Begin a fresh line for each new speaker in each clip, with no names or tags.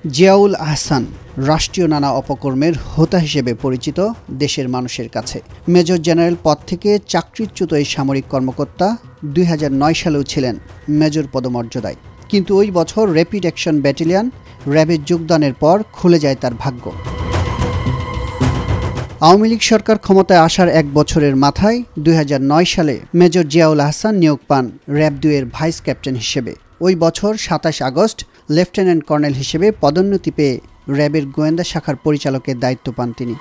জিয়াউল আহসান রাষ্ট্রীয় নানা অপকর্মের হোতা হিসেবে পরিচিত দেশের মানুষের কাছে। মেজর জেনারেল পদ থেকে চাকরিচ্যুত এই সামরিক কর্মকর্তা 2009 সালেও ছিলেন মেজর পদমর্যাদায়। কিন্তু ওই বছর র্যাপিড অ্যাকশন ব্যাটালিয়ন র্যাবে যোগদানের পর খুলে যায় তার ভাগ্য। আওয়ামী লীগ সরকার ক্ষমতায় আসার 1 বছরের মাথায় 2009 সালে মেজর জিয়াউল আহসান নিয়োগ পান র্যাব 2 এর ভাইস ক্যাপ্টেন হিসেবে। ওই বছর 27 আগস্ট লেফটেন্যান্ট কর্নেল হিসেবে পদোন্নতি পেয়ে র্যাবের গোয়েন্দা শাখার পরিচালকের দায়িত্ব পান তিনি।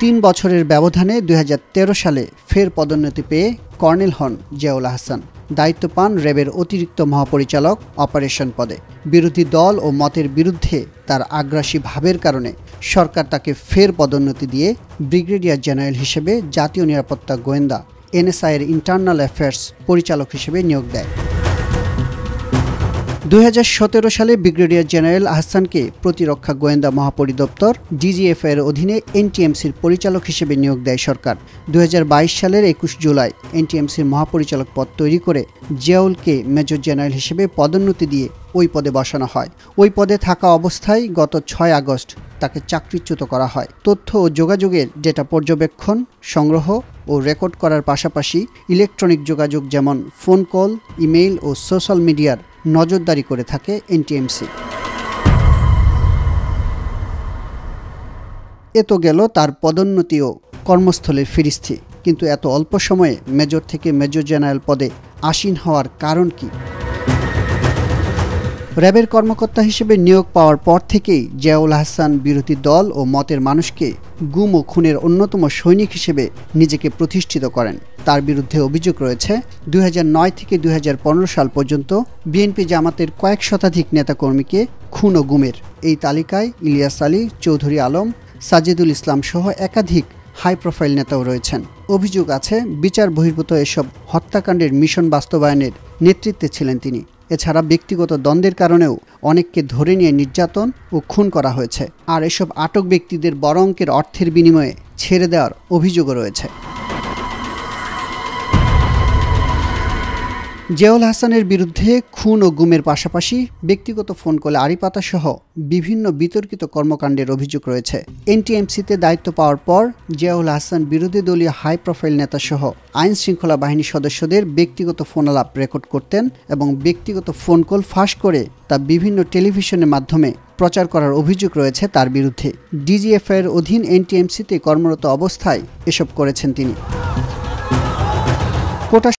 3 বছরের ব্যবধানে 2013 সালে ফের পদোন্নতি পেয়ে কর্নেল হন জিয়াউল আহসান। দায়িত্ব পান র্যাবের অতিরিক্ত মহাপরিচালক অপারেশন পদে। বিরোধী দল ও মতের বিরুদ্ধে তার আগ্রাসী ভাবের কারণে সরকার তাকে ফের পদোন্নতি দিয়ে ব্রিগেডিয়ার জেনারেল হিসেবে জাতীয় নিরাপত্তা গোয়েন্দা NSI এর ইন্টারনাল অ্যাফেয়ার্স পরিচালক হিসেবে নিয়োগ দেয়। 2017 সালে ব্রিগেডিয়ার জেনারেল আহসানকে প্রতিরক্ষা গোয়েন্দা মহাপরিদপ্তর DGF এর অধীনে NTMCর পরিচালক হিসেবে নিয়োগ দেয় সরকার। 2022 সালের 21 জুলাই NTMCর মহাপরিচালক পদ তৈরি করে জিয়াউলকে মেজর জেনারেল হিসেবে পদোন্নতি দিয়ে ওই পদে বসানো হয়। ওই পদে থাকা অবস্থায় গত 6 আগস্ট তাকে চাকরিচ্যুত করা হয়। তথ্য ও যোগাযোগের ডেটা পর্যবেক্ষণ, সংগ্রহ ও রেকর্ড করার পাশাপাশি ইলেকট্রনিক যোগাযোগ যেমন ফোন কল, ইমেইল ও সোশ্যাল মিডিয়ার নজরদারি করে থাকে NTMC। এ তো গেল তার পদোন্নতি ও কর্মস্থলের ফিরিস্তি, কিন্তু এত অল্প সময়ে মেজর থেকে মেজর জেনারেল পদে আসীন হওয়ার কারণ কি? র্যাবের কর্মকর্তা হিসেবে নিয়োগ পাওয়ার পর থেকেই জিয়াউল আহসান বিরোধী দল ও মতের মানুষকে গুম ও খুনের অন্যতম সৈনিক হিসেবে নিজেকে প্রতিষ্ঠিত করেন। তার বিরুদ্ধে অভিযোগ রয়েছে 2009 থেকে 2015 সাল পর্যন্ত বিএনপি জামাতের কয়েক শতাধিক নেতাকর্মীকে খুন ও গুমের। এই তালিকায় ইলিয়াস আলী, চৌধুরী আলম, সাজিদুল ইসলাম সহ একাধিক হাই প্রোফাইল নেতাও রয়েছেন। অভিযোগ আছে বিচার বহির্ভূত এসব হত্যাকাণ্ডের মিশন বাস্তবায়নের নেতৃত্বে ছিলেন তিনি। এছাড়া ব্যক্তিগত দ্বন্দ্বের কারণেও অনেককে ধরে নিয়ে নির্যাতন ও খুন করা হয়েছে। আর এসব আটক ব্যক্তিদের বড় অঙ্কের অর্থের বিনিময়ে ছেড়ে দেওয়ার অভিযোগও রয়েছে। জিয়াউল আহসানের বিরুদ্ধে খুন ও গুমের পাশাপাশি ব্যক্তিগত ফোন কলে আড়িপাতা সহ বিভিন্ন বিতর্কিত কর্মকাণ্ডের অভিযোগ রয়েছে। NTMCতে দায়িত্ব পাওয়ার পর জিয়াউল আহসান বিরোধী দলীয় হাই প্রোফাইল নেতা সহ আইন শৃঙ্খলা বাহিনীর সদস্যদের ব্যক্তিগত ফোন আলাপ রেকর্ড করতেন এবং ব্যক্তিগত ফোন কল ফাঁস করে তা বিভিন্ন টেলিভিশনের মাধ্যমে প্রচার করার অভিযোগ রয়েছে তার বিরুদ্ধে। DGF এর অধীন NTMCতে কর্মরত অবস্থায় এসব করেছেন তিনি। কোটা